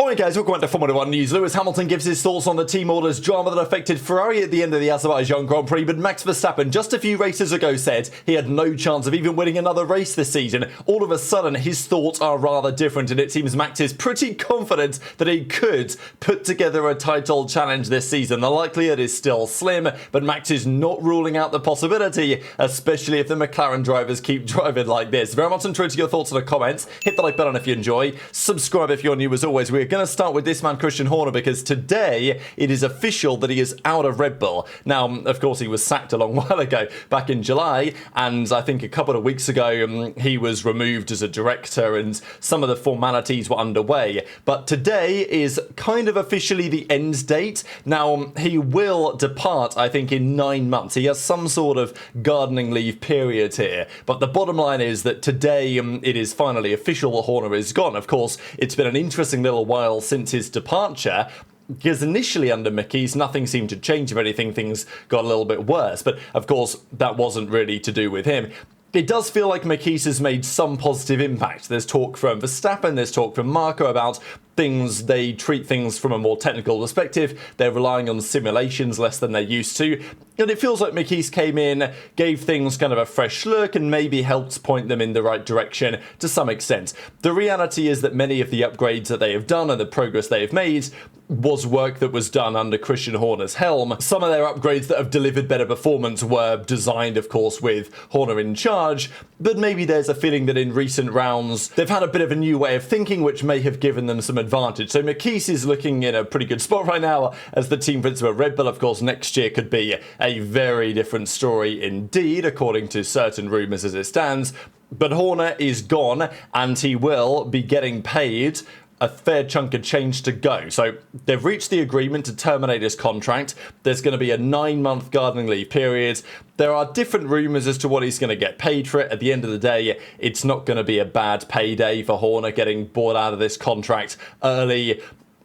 Morning guys, welcome back to Formula 1 News. Lewis Hamilton gives his thoughts on the team orders drama that affected Ferrari at the end of the Azerbaijan Grand Prix, but Max Verstappen just a few races ago said he had no chance of even winning another race this season. All of a sudden his thoughts are rather different, and it seems Max is pretty confident that he could put together a title challenge this season. The likelihood is still slim, but Max is not ruling out the possibility, especially if the McLaren drivers keep driving like this. Very much intrigued to your thoughts in the comments. Hit the like button if you enjoy. Subscribe if you're new. As always, we're going to start with this man, Christian Horner, because today it is official that he is out of Red Bull. Now, of course, he was sacked a long while ago, back in July, and I think a couple of weeks ago he was removed as a director and some of the formalities were underway. But today is kind of officially the end date. Now, he will depart, I think, in 9 months. He has some sort of gardening leave period here. But the bottom line is that today it is finally official that Horner is gone. Of course, it's been an interesting little while since his departure, because initially under Mickey's nothing seemed to change. If anything, things got a little bit worse. But of course, that wasn't really to do with him. It does feel like Mickey's has made some positive impact. There's talk from Verstappen, there's talk from Marco about things. They treat things from a more technical perspective. They're relying on simulations less than they're used to. And it feels like Mickey's came in, gave things kind of a fresh look, and maybe helped point them in the right direction to some extent. The reality is that many of the upgrades that they have done and the progress they have made was work that was done under Christian Horner's helm. Some of their upgrades that have delivered better performance were designed, of course, with Horner in charge, but maybe there's a feeling that in recent rounds they've had a bit of a new way of thinking which may have given them some advantage. So McKees is looking in a pretty good spot right now as the team principal at Red Bull. Of course, next year could be a very different story indeed, according to certain rumours as it stands. But Horner is gone, and he will be getting paid a fair chunk of change to go. So they've reached the agreement to terminate his contract. There's going to be a 9-month gardening leave period. There are different rumours as to what he's going to get paid for it. At the end of the day, it's not going to be a bad payday for Horner getting bought out of this contract early.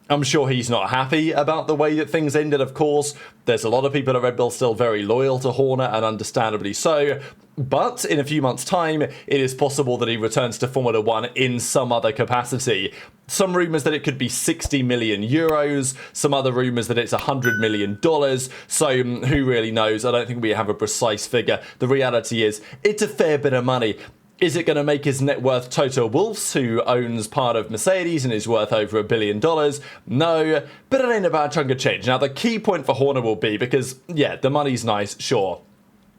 I'm sure he's not happy about the way that things ended, of course. There's a lot of people at Red Bull still very loyal to Horner, and understandably so. But in a few months' time, it is possible that he returns to Formula 1 in some other capacity. Some rumours that it could be 60 million euros, some other rumours that it's $100 million. So who really knows? I don't think we have a precise figure. The reality is, it's a fair bit of money. Is it going to make his net worth Toto Wolff's, who owns part of Mercedes and is worth over $1 billion? No, but it ain't a bad chunk of change. Now, the key point for Horner will be, because, yeah, the money's nice, sure.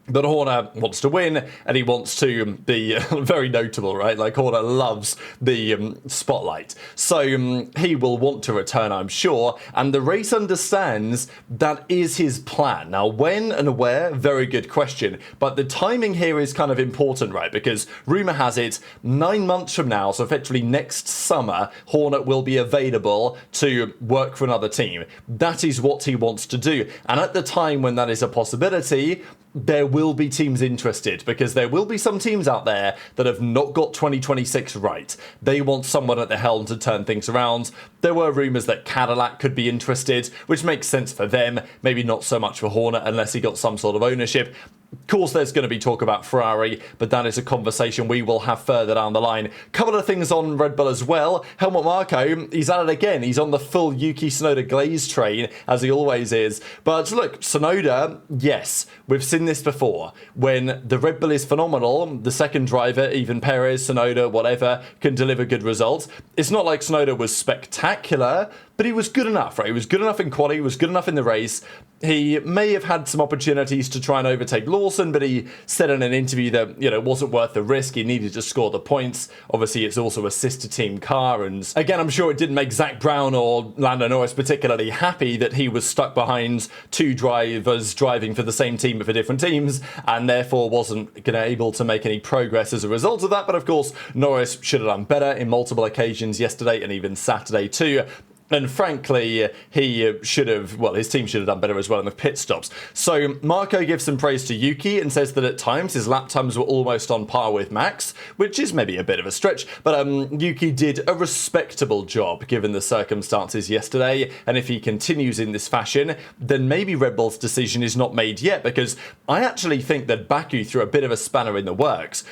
But Horner wants to win, and he wants to be very notable, right? Like, Horner loves the spotlight. So he will want to return, I'm sure, and the race understands that is his plan. Now, when and where? Very good question. But the timing here is kind of important, right? Because rumour has it, 9 months from now, so effectively next summer, Horner will be available to work for another team. That is what he wants to do. And at the time when that is a possibility, there will be teams interested, because there will be some teams out there that have not got 2026 right. They want someone at the helm to turn things around. There were rumours that Cadillac could be interested, which makes sense for them, maybe not so much for Horner unless he got some sort of ownership. Of course, there's going to be talk about Ferrari, but that is a conversation we will have further down the line. Couple of things on Red Bull as well. Helmut Marko, he's at it again. He's on the full Yuki Tsunoda glaze train, as he always is. But look, Tsunoda, yes, we've seen this before. When the Red Bull is phenomenal, the second driver, even Perez, Tsunoda, whatever, can deliver good results. It's not like Tsunoda was spectacular, but he was good enough, right? He was good enough in quali, he was good enough in the race. He may have had some opportunities to try and overtake Lawson, but he said in an interview that, it wasn't worth the risk. He needed to score the points. Obviously, it's also a sister team car. And again, I'm sure it didn't make Zach Brown or Lando Norris particularly happy that he was stuck behind two drivers driving for the same team but for different teams, and therefore wasn't able to make any progress as a result of that. But of course, Norris should have done better in multiple occasions yesterday and even Saturday too. And frankly, he should have, well, his team should have done better as well in the pit stops. So Marko gives some praise to Yuki and says that at times his lap times were almost on par with Max, which is maybe a bit of a stretch, but Yuki did a respectable job given the circumstances yesterday. And if he continues in this fashion, then maybe Red Bull's decision is not made yet, because I actually think that Baku threw a bit of a spanner in the works.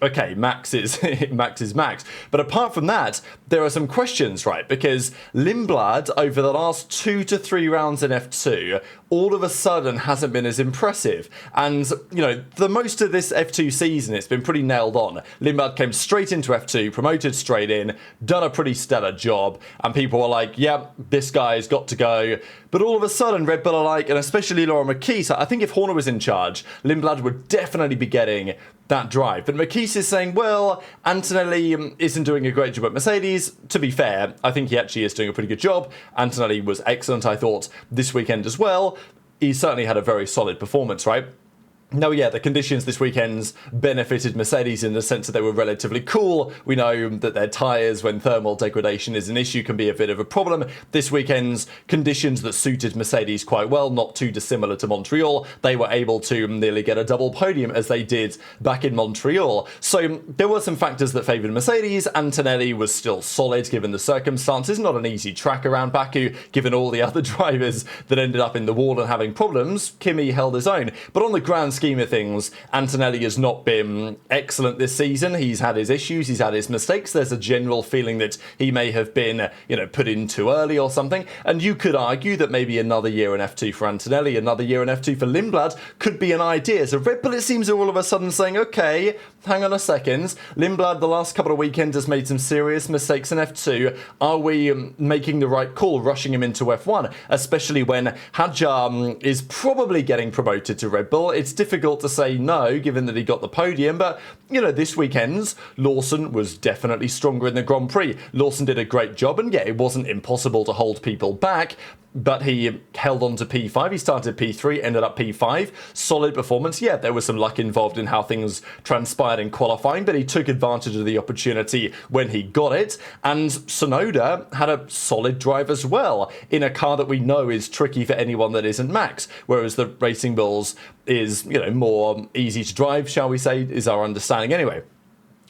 okay, Max is Max is Max. But apart from that, there are some questions, right? Because Lindblad, over the last 2 to 3 rounds in F2, all of a sudden hasn't been as impressive. And, you know, the most of this F2 season, it's been pretty nailed on. Lindblad came straight into F2, promoted straight in, done a pretty stellar job, and people were like, yeah, this guy's got to go. But all of a sudden, Red Bull are like, and especially Laura McKees, I think if Horner was in charge, Lindblad would definitely be getting that drive. But McKees is saying, well, Antonelli isn't doing a great job at Mercedes. To be fair, I think he actually is doing a pretty good job. Antonelli was excellent, I thought, this weekend as well. He certainly had a very solid performance, right? No, yeah, the conditions this weekend benefited Mercedes in the sense that they were relatively cool. We know that their tyres, when thermal degradation is an issue, can be a bit of a problem. This weekend's conditions that suited Mercedes quite well, not too dissimilar to Montreal. They were able to nearly get a double podium as they did back in Montreal. So there were some factors that favoured Mercedes. Antonelli was still solid given the circumstances. Not an easy track around Baku, given all the other drivers that ended up in the wall and having problems. Kimi held his own. But on the grand scheme of things, Antonelli has not been excellent this season. He's had his issues, he's had his mistakes. There's a general feeling that he may have been, put in too early or something. And you could argue that maybe another year in F2 for Antonelli, another year in F2 for Lindblad could be an idea. So Red Bull, it seems, are all of a sudden saying, okay, hang on a second. Lindblad, the last couple of weekends, has made some serious mistakes in F2. Are we making the right call, rushing him into F1? Especially when Hadjar is probably getting promoted to Red Bull. It's difficult to say no, given that he got the podium. But, this weekend's Lawson was definitely stronger in the Grand Prix. Lawson did a great job, and yeah, it wasn't impossible to hold people back. But he held on to P5. He started P3, ended up P5. Solid performance. Yeah, there was some luck involved in how things transpired in qualifying, but he took advantage of the opportunity when he got it. And Tsunoda had a solid drive as well in a car that we know is tricky for anyone that isn't Max, whereas the Racing Bulls is, more easy to drive, shall we say, is our understanding anyway.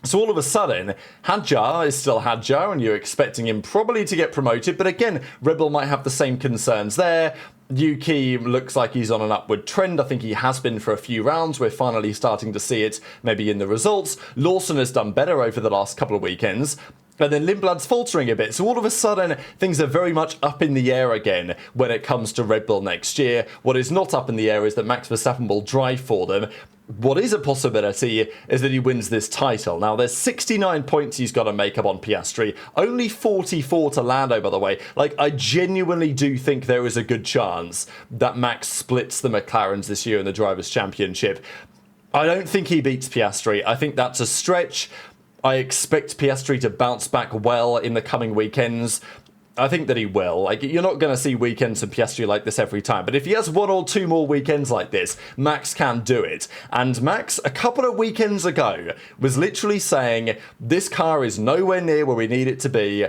So all of a sudden, Hadjar is still Hadjar, and you're expecting him probably to get promoted. But again, Red Bull might have the same concerns there. Yuki looks like he's on an upward trend. I think he has been for a few rounds. We're finally starting to see it maybe in the results. Lawson has done better over the last couple of weekends. And then Lindblad's faltering a bit. So all of a sudden, things are very much up in the air again when it comes to Red Bull next year. What is not up in the air is that Max Verstappen will drive for them. What is a possibility is that he wins this title. Now, there's 69 points he's got to make up on Piastri. Only 44 to Lando, by the way. I genuinely do think there is a good chance that Max splits the McLarens this year in the Drivers' Championship. I don't think he beats Piastri. I think that's a stretch. I expect Piastri to bounce back well in the coming weekends. I think that he will. You're not going to see weekends from Piastri like this every time. But if he has 1 or 2 more weekends like this, Max can do it. And Max, a couple of weekends ago, was literally saying, this car is nowhere near where we need it to be.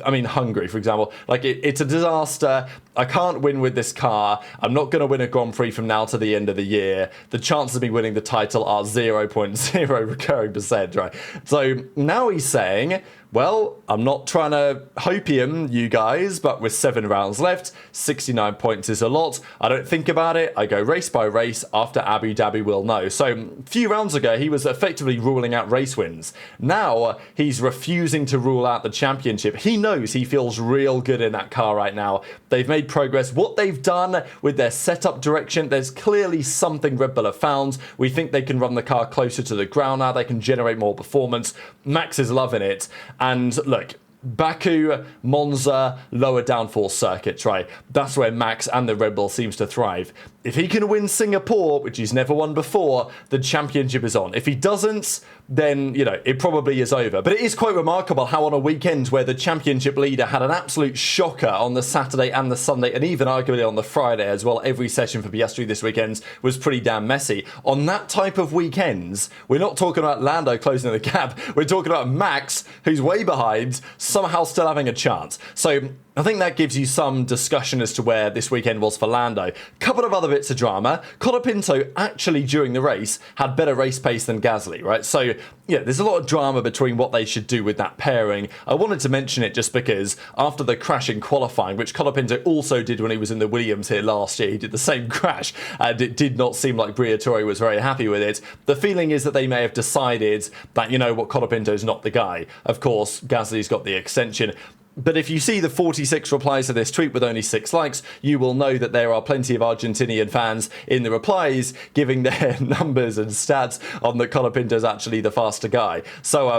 I mean, Hungary, for example. It's a disaster. I can't win with this car. I'm not going to win a Grand Prix from now to the end of the year. The chances of me winning the title are 0.0 recurring percent, right? So now he's saying, well, I'm not trying to hopium you guys, but with 7 rounds left, 69 points is a lot. I don't think about it. I go race by race. After Abu Dhabi, we'll know. So a few rounds ago, he was effectively ruling out race wins. Now he's refusing to rule out the championship. He knows he feels real good in that car right now. They've made progress. What they've done with their setup direction, there's clearly something Red Bull have found. We think they can run the car closer to the ground now. They can generate more performance. Max is loving it. And look, Baku, Monza, lower downforce circuits, right? That's where Max and the Red Bull seems to thrive. If he can win Singapore, which he's never won before, the championship is on. If he doesn't, then, it probably is over. But it is quite remarkable how on a weekend where the championship leader had an absolute shocker on the Saturday and the Sunday, and even arguably on the Friday as well, every session for Piastri this weekend was pretty damn messy. On that type of weekends, we're not talking about Lando closing the gap. We're talking about Max, who's way behind, somehow still having a chance. So I think that gives you some discussion as to where this weekend was for Lando. Couple of other bits of drama. Colapinto actually during the race had better race pace than Gasly, right? So yeah, there's a lot of drama between what they should do with that pairing. I wanted to mention it just because after the crash in qualifying, which Colapinto also did when he was in the Williams here last year, he did the same crash and it did not seem like Briatore was very happy with it. The feeling is that they may have decided that, you know what, Colapinto's not the guy. Of course, Gasly's got the extension. But if you see the 46 replies to this tweet with only 6 likes, you will know that there are plenty of Argentinian fans in the replies giving their numbers and stats on that Colapinto's actually the faster guy. So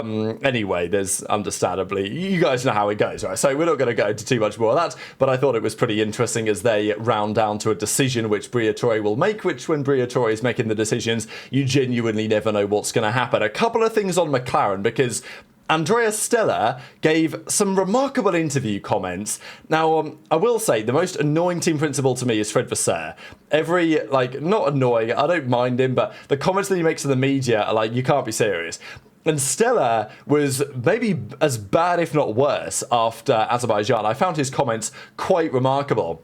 anyway, there's understandably, you guys know how it goes, right? So we're not going to go into too much more of that, but I thought it was pretty interesting as they round down to a decision which Briatore will make, which when Briatore is making the decisions, you genuinely never know what's going to happen. A couple of things on McLaren, because Andrea Stella gave some remarkable interview comments. Now, I will say, the most annoying team principal to me is Fred Vasseur. Not annoying, I don't mind him, but the comments that he makes to the media are like, you can't be serious. And Stella was maybe as bad, if not worse, after Azerbaijan. I found his comments quite remarkable.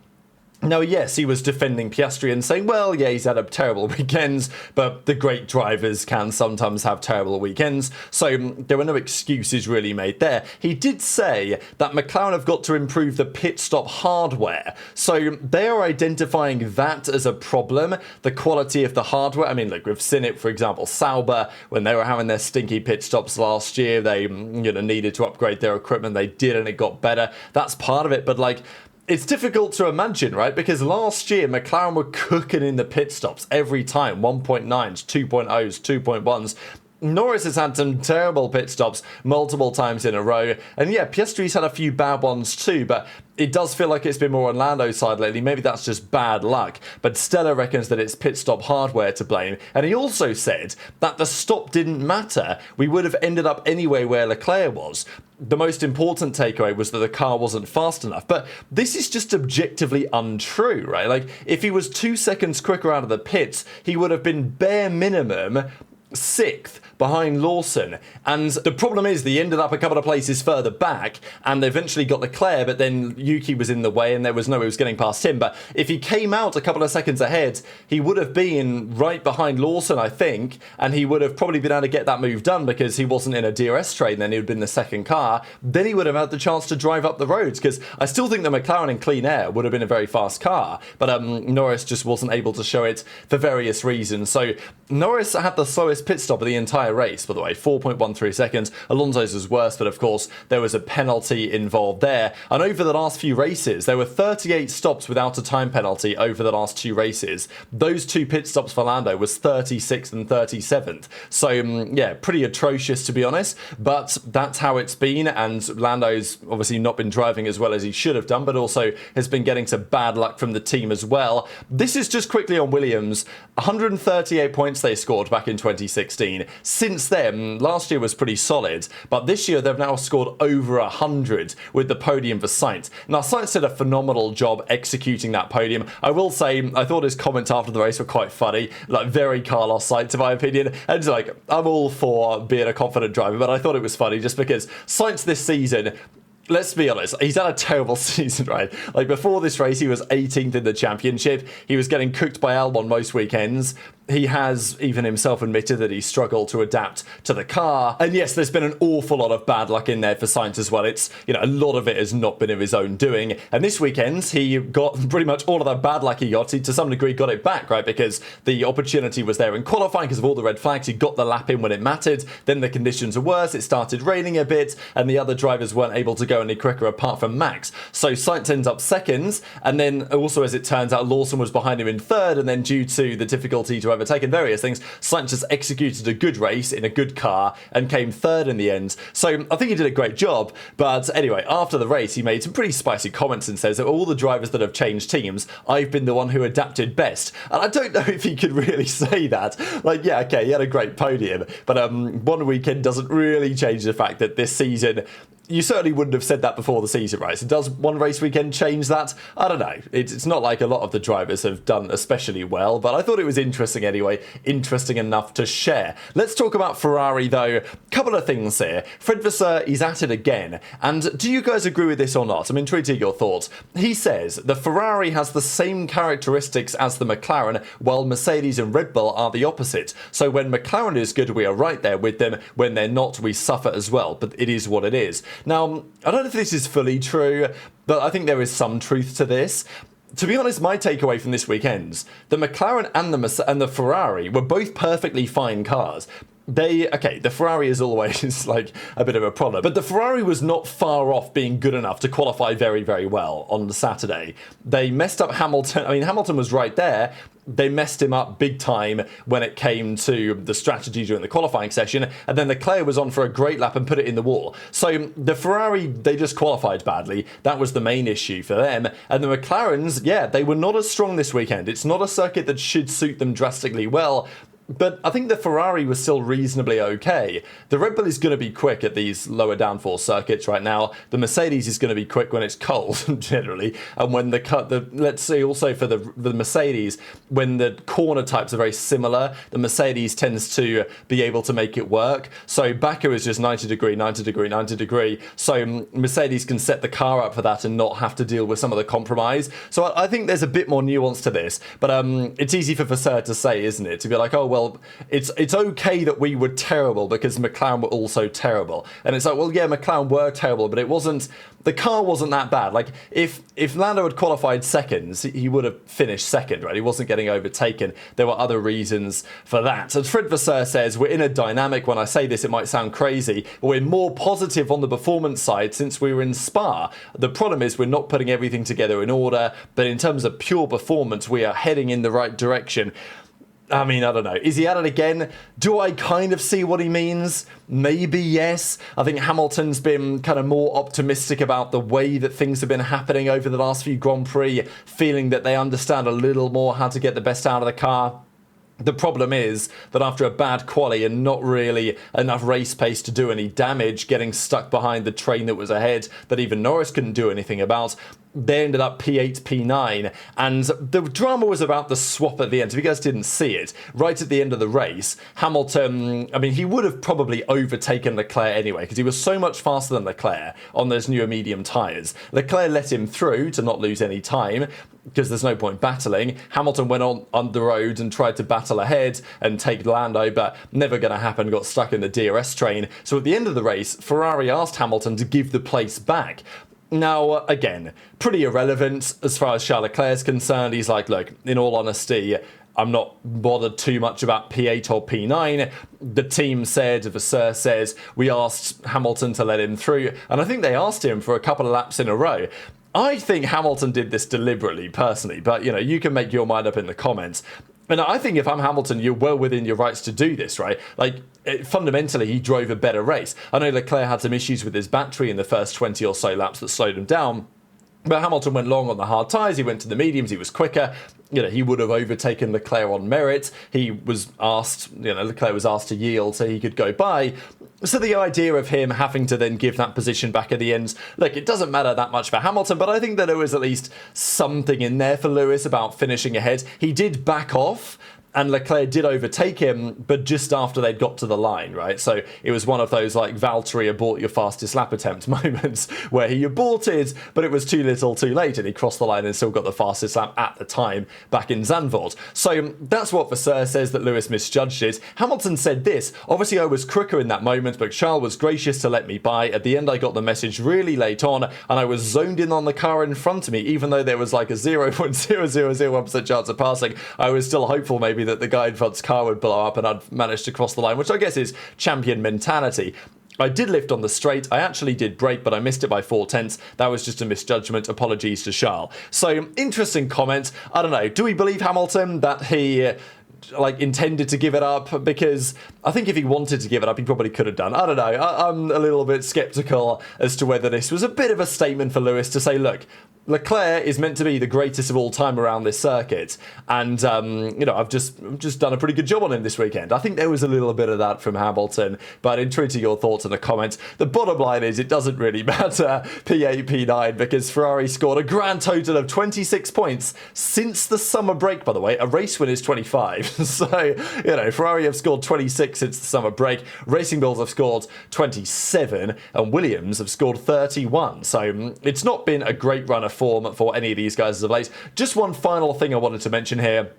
Now, yes, he was defending Piastri and saying, well, yeah, he's had a terrible weekends, but the great drivers can sometimes have terrible weekends, so there were no excuses really made there. He did say that McLaren have got to improve the pit stop hardware, so they are identifying that as a problem, the quality of the hardware. I mean, look, we've seen it, for example, Sauber, when they were having their stinky pit stops last year, they needed to upgrade their equipment, they did, and it got better. That's part of it, but it's difficult to imagine, right? Because last year, McLaren were cooking in the pit stops every time. 1.9s, 2.0s, 2.1s. Norris has had some terrible pit stops multiple times in a row. And yeah, Piastri's had a few bad ones too, but it does feel like it's been more on Lando's side lately. Maybe that's just bad luck. But Stella reckons that it's pit stop hardware to blame. And he also said that the stop didn't matter. We would have ended up anyway where Leclerc was. The most important takeaway was that the car wasn't fast enough. But this is just objectively untrue, right? If he was 2 seconds quicker out of the pits, he would have been bare minimum 6th behind Lawson, and the problem is they ended up a couple of places further back and they eventually got Leclerc, but then Yuki was in the way and there was no way he was getting past him. But if he came out a couple of seconds ahead, he would have been right behind Lawson, I think, and he would have probably been able to get that move done because he wasn't in a DRS train, then he would have been the second car. Then he would have had the chance to drive up the roads, because I still think the McLaren in clean air would have been a very fast car, but Norris just wasn't able to show it for various reasons. So Norris had the slowest pit stop of the entire race, by the way, 4.13 seconds. Alonso's was worse, but of course there was a penalty involved there. And over the last few races, there were 38 stops without a time penalty over the last 2 races. Those 2 pit stops for Lando was 36th and 37th. So yeah, pretty atrocious to be honest, but that's how it's been. And Lando's obviously not been driving as well as he should have done, but also has been getting some bad luck from the team as well. This is just quickly on Williams. 138 points they scored back in 2016. Since then, last year was pretty solid, but this year they've now scored over 100 with the podium for Sainz. Now, Sainz did a phenomenal job executing that podium. I will say, I thought his comments after the race were quite funny, very Carlos Sainz in my opinion, and I'm all for being a confident driver, but I thought it was funny just because Sainz this season, let's be honest, he's had a terrible season, right? Before this race, he was 18th in the championship. He was getting cooked by Albon most weekends. He has even himself admitted that he struggled to adapt to the car. And yes, there's been an awful lot of bad luck in there for Sainz as well. It's, a lot of it has not been of his own doing. And this weekend, he got pretty much all of that bad luck he got. He, to some degree, got it back, right? Because the opportunity was there in qualifying because of all the red flags. He got the lap in when it mattered. Then the conditions were worse. It started raining a bit. And the other drivers weren't able to go any quicker apart from Max. So Sainz ends up second. And then also, as it turns out, Lawson was behind him in third. And then due to the difficulty to overtaken various things, Sainz just executed a good race in a good car and came third in the end. So I think he did a great job. But anyway, after the race, he made some pretty spicy comments and says that all the drivers that have changed teams, I've been the one who adapted best. And I don't know if he could really say that. Yeah, okay, he had a great podium, but one weekend doesn't really change the fact that this season you certainly wouldn't have said that before the season, right? So does one race weekend change that? I don't know. It's not like a lot of the drivers have done especially well, but I thought it was interesting anyway. Interesting enough to share. Let's talk about Ferrari, though. Couple of things here. Fred Vasseur, he's at it again. And do you guys agree with this or not? I'm intrigued to hear your thoughts. He says the Ferrari has the same characteristics as the McLaren, while Mercedes and Red Bull are the opposite. So when McLaren is good, we are right there with them. When they're not, we suffer as well. But it is what it is. Now, I don't know if this is fully true, but I think there is some truth to this. To be honest, my takeaway from this weekend's, the McLaren and the Ferrari were both perfectly fine cars. The Ferrari is always like a bit of a problem, but the Ferrari was not far off being good enough to qualify very, very well on the Saturday. They messed up Hamilton. I mean, Hamilton was right there. They messed him up big time when it came to the strategy during the qualifying session, and then Leclerc was on for a great lap and put it in the wall. So the Ferrari, they just qualified badly. That was the main issue for them. And the McLarens, yeah, they were not as strong this weekend. It's not a circuit that should suit them drastically well. But I think the Ferrari was still reasonably okay. The Red Bull is going to be quick at these lower downforce circuits right now. The Mercedes is going to be quick when it's cold, generally. And when let's say also for the Mercedes, when the corner types are very similar, the Mercedes tends to be able to make it work. So Baku is just 90 degree, 90 degree, 90 degree. So Mercedes can set the car up for that and not have to deal with some of the compromise. So I think there's a bit more nuance to this. But it's easy for Vasseur to say, isn't it? To be like, oh, well, it's okay that we were terrible because McLaren were also terrible. And it's like, well, yeah, McLaren were terrible, but the car wasn't that bad. Like, if Lando had qualified seconds, he would have finished second, right? He wasn't getting overtaken. There were other reasons for that. And Fred Vasseur says, we're in a dynamic. When I say this, it might sound crazy, but we're more positive on the performance side since we were in Spa. The problem is we're not putting everything together in order, but in terms of pure performance, we are heading in the right direction. I mean, I don't know. Is he at it again? Do I kind of see what he means? Maybe yes. I think Hamilton's been kind of more optimistic about the way that things have been happening over the last few Grand Prix, feeling that they understand a little more how to get the best out of the car. The problem is that after a bad quali and not really enough race pace to do any damage, getting stuck behind the train that was ahead that even Norris couldn't do anything about, they ended up P8, P9, and the drama was about the swap at the end. If you guys didn't see it, right at the end of the race, Hamilton, I mean, he would have probably overtaken Leclerc anyway, because he was so much faster than Leclerc on those newer medium tyres. Leclerc let him through to not lose any time, because there's no point battling. Hamilton went on the road and tried to battle ahead and take Lando, but never going to happen, got stuck in the DRS train. So at the end of the race, Ferrari asked Hamilton to give the place back. Now, again, pretty irrelevant as far as Charles Leclerc is concerned. He's like, look, in all honesty, I'm not bothered too much about P8 or P9. The team said, Vasseur says, we asked Hamilton to let him through, and I think they asked him for a couple of laps in a row. I think Hamilton did this deliberately, personally, but, you can make your mind up in the comments. And I think if I'm Hamilton, you're well within your rights to do this, right? Fundamentally, he drove a better race. I know Leclerc had some issues with his battery in the first 20 or so laps that slowed him down. But Hamilton went long on the hard tyres, he went to the mediums, he was quicker. He would have overtaken Leclerc on merit. He was asked, Leclerc was asked to yield so he could go by. So the idea of him having to then give that position back at the end, look, it doesn't matter that much for Hamilton, but I think that there was at least something in there for Lewis about finishing ahead. He did back off, and Leclerc did overtake him, but just after they'd got to the line, right? So it was one of those, like, Valtteri abort your fastest lap attempt moments where he aborted, but it was too little too late, and he crossed the line and still got the fastest lap at the time back in Zandvoort. So that's what Vasseur says, that Lewis misjudged it. Hamilton said this, obviously I was quicker in that moment, but Charles was gracious to let me by. At the end, I got the message really late on, and I was zoned in on the car in front of me, even though there was like a 0.0001% chance of passing. I was still hopeful maybe that the guy in front's car would blow up and I'd managed to cross the line, which I guess is champion mentality. I did lift on the straight. I actually did brake, but I missed it by 0.4. That was just a misjudgment. Apologies to Charles. So, interesting comment. I don't know. Do we believe Hamilton that he intended to give it up? Because I think if he wanted to give it up, he probably could have done. I don't know. I'm a little bit skeptical as to whether this was a bit of a statement for Lewis to say, look, Leclerc is meant to be the greatest of all time around this circuit, and I've just done a pretty good job on him this weekend. I think there was a little bit of that from Hamilton, but intrigued to your thoughts in the comments. The bottom line is it doesn't really matter, P8, P9, because Ferrari scored a grand total of 26 points since the summer break, by the way. A race win is 25. So, Ferrari have scored 26 since the summer break. Racing Bulls have scored 27, and Williams have scored 31. So it's not been a great run of form for any of these guys as of late. Just one final thing I wanted to mention here.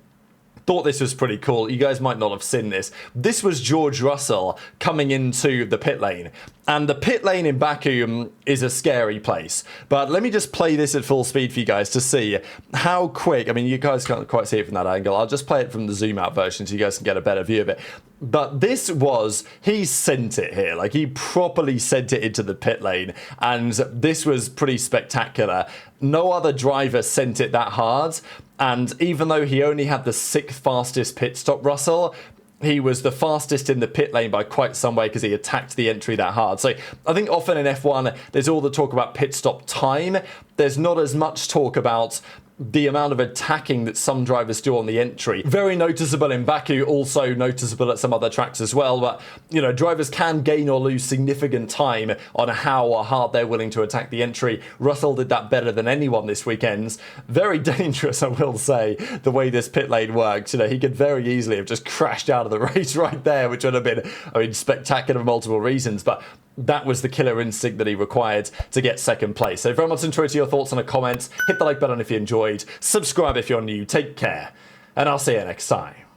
Thought this was pretty cool. You guys might not have seen this. This was George Russell coming into the pit lane. And the pit lane in Baku is a scary place. But let me just play this at full speed for you guys to see how quick. I mean, you guys can't quite see it from that angle. I'll just play it from the zoom out version so you guys can get a better view of it. But this was, he sent it here. Like, he properly sent it into the pit lane. And this was pretty spectacular. No other driver sent it that hard. And even though he only had the 6th fastest pit stop, Russell, he was the fastest in the pit lane by quite some way because he attacked the entry that hard. So I think often in F1, there's all the talk about pit stop time. There's not as much talk about the amount of attacking that some drivers do on the entry. Very noticeable in Baku, also noticeable at some other tracks as well. But, drivers can gain or lose significant time on how or hard they're willing to attack the entry. Russell did that better than anyone this weekend. Very dangerous, I will say, the way this pit lane works. He could very easily have just crashed out of the race right there, which would have been, spectacular for multiple reasons. But that was the killer instinct that he required to get second place. So very much enjoyed your thoughts in the comments. Hit the like button if you enjoyed. Subscribe if you're new. Take care. And I'll see you next time.